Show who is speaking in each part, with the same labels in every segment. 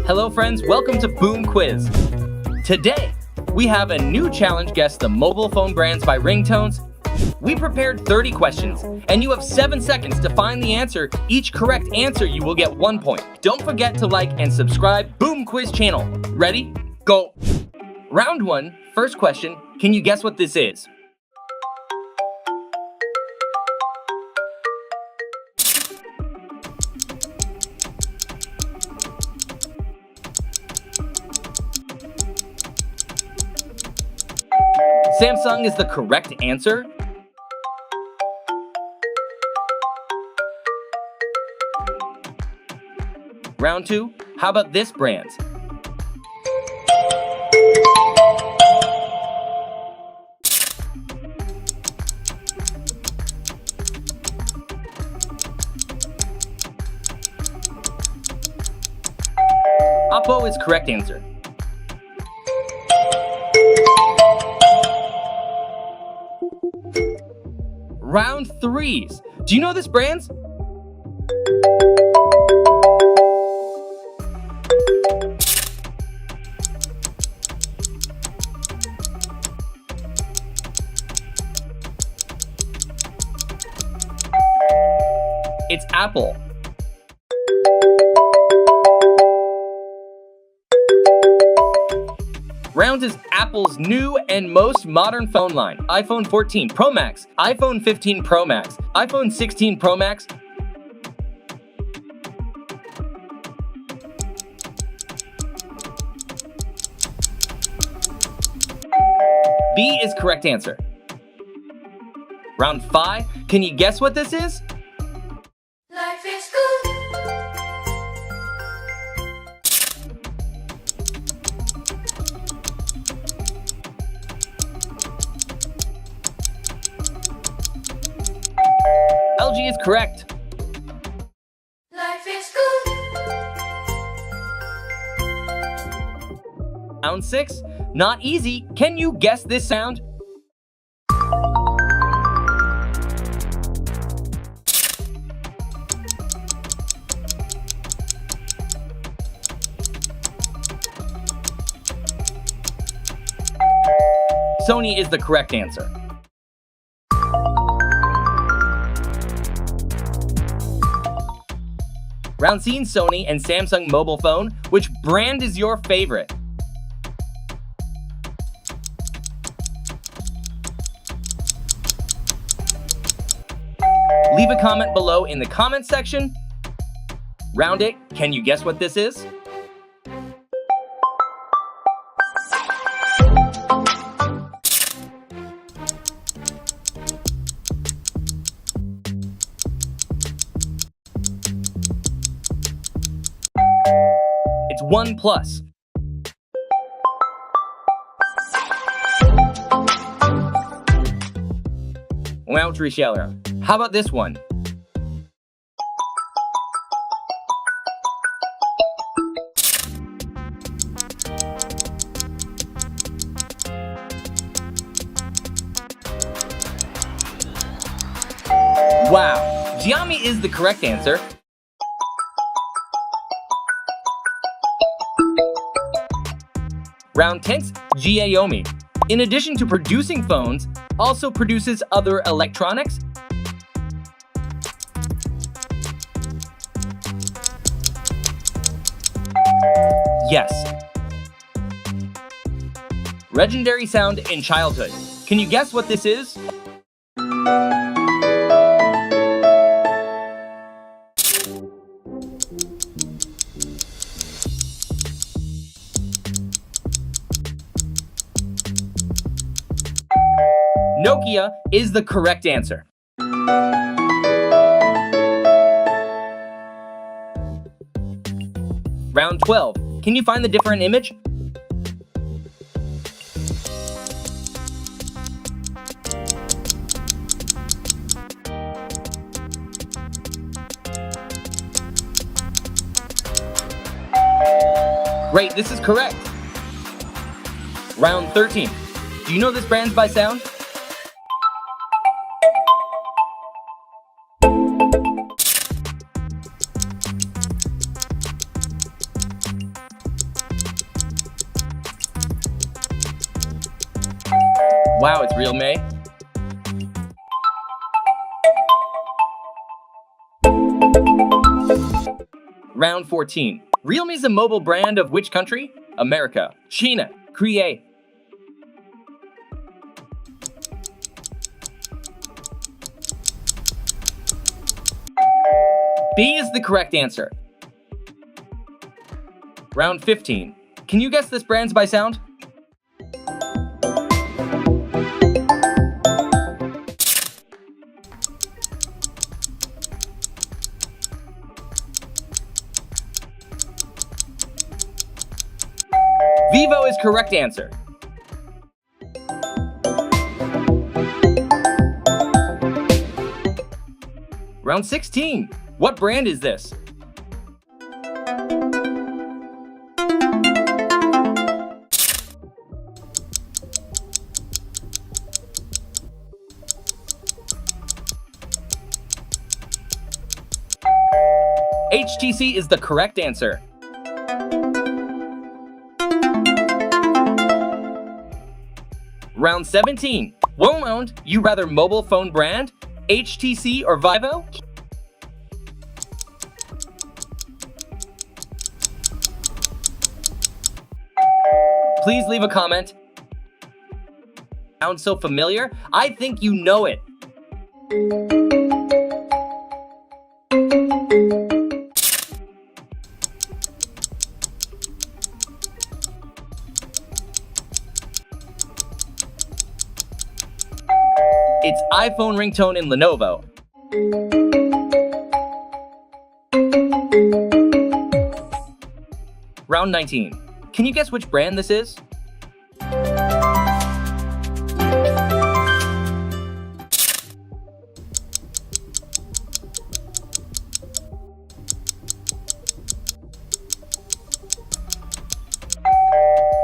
Speaker 1: Hello friends, welcome to Boom Quiz. Today, we have a new challenge, guess the mobile phone brands by ringtones. We prepared 30 questions, and you have 7 seconds to find the answer. Each correct answer, you will get 1 point. Don't forget to like and subscribe Boom Quiz channel. Ready? Go! Round 1, first question, can you guess what this is? Samsung is the correct answer. Round 2, how about this brand? Oppo is correct answer. Round 3s. Do you know this brand? It's Apple. Round is Apple's new and most modern phone line. iPhone 14 Pro Max, iPhone 15 Pro Max, iPhone 16 Pro Max. B is correct answer. Round 5, can you guess what this is?
Speaker 2: Life is good.
Speaker 1: LG is correct.
Speaker 2: Life is good.
Speaker 1: Round 6, not easy. Can you guess this sound? Sony is the correct answer. Round C, Sony and Samsung mobile phone. Which brand is your favorite? Leave a comment below in the comment section. Round 8, can you guess what this is? It's OnePlus. Round 3, Sheller. How about this one? Wow, Xiaomi is the correct answer. Round 10, Xiaomi. In addition to producing phones, also produces other electronics. Yes. Legendary sound in childhood. Can you guess what this is? Nokia is the correct answer. Round 12. Can you find the different image? Great, this is correct. Round 13. Do you know this brand by sound? Wow, it's Real May. Round 14. Realme is a mobile brand of which country? America, China, Korea. B is the correct answer. Round 15. Can you guess this brand by sound? Vivo is correct answer. Round 16. What brand is this? HTC is the correct answer. Round 17. Well-owned, you rather mobile phone brand, HTC or Vivo? Please leave a comment. Sounds so familiar? I think you know it. It's iPhone, Ringtone, and Lenovo. Round 19. Can you guess which brand this is?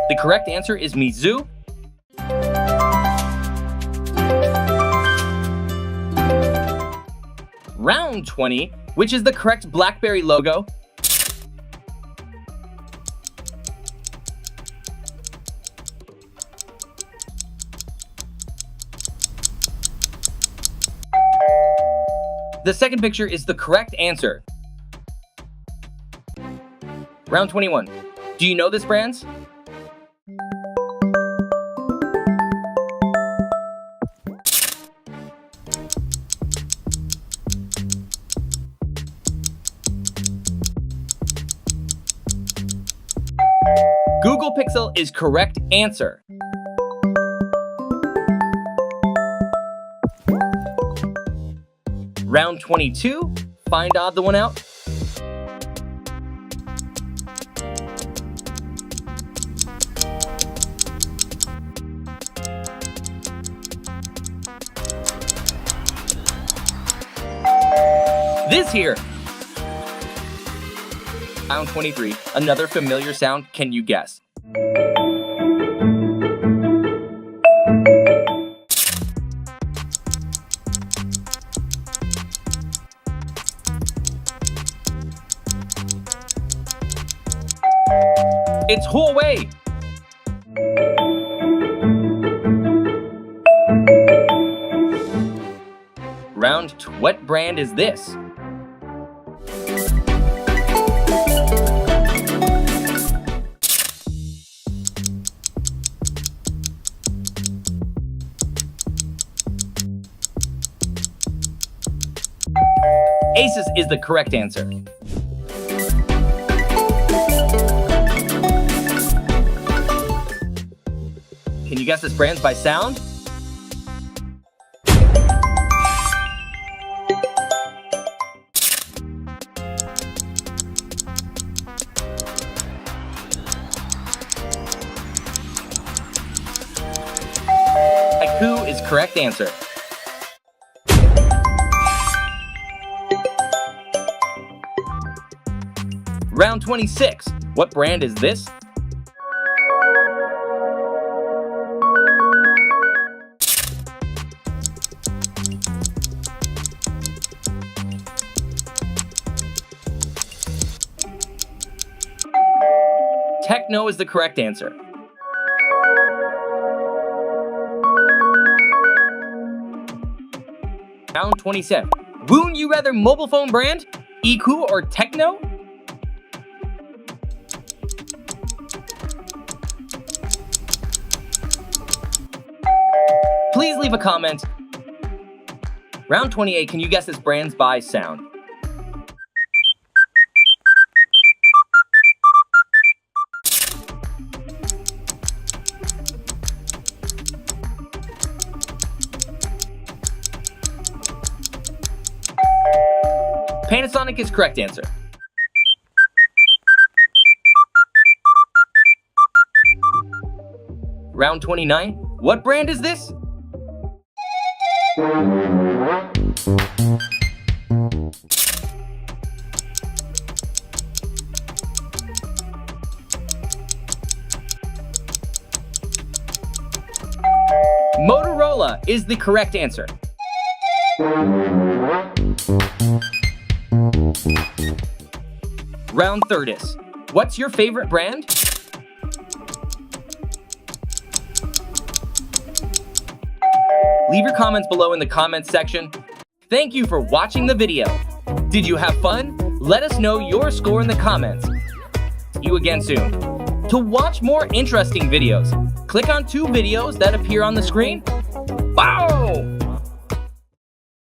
Speaker 1: The correct answer is Mizu. Round 20, which is the correct BlackBerry logo? The second picture is the correct answer. Round 21. Do you know this brand? Google Pixel is correct answer. Round 22, find odd the one out. This here. Round 23, another familiar sound, can you guess? It's Huawei. What brand is this? Asus is the correct answer. Can you guess this brand by sound? Haiku is correct answer. Round 26. What brand is this? Techno is the correct answer. Round 27. Would you rather mobile phone brand? EQ or Techno? Please leave a comment. Round 28. Can you guess this brand's by sound? Panasonic is correct answer. Round 29. What brand is this? Motorola is the correct answer. Round 30. What's your favorite brand? Leave your comments below in the comments section. Thank you for watching the video. Did you have fun? Let us know your score in the comments. See you again soon. To watch more interesting videos, click on 2 videos that appear on the screen. Wow!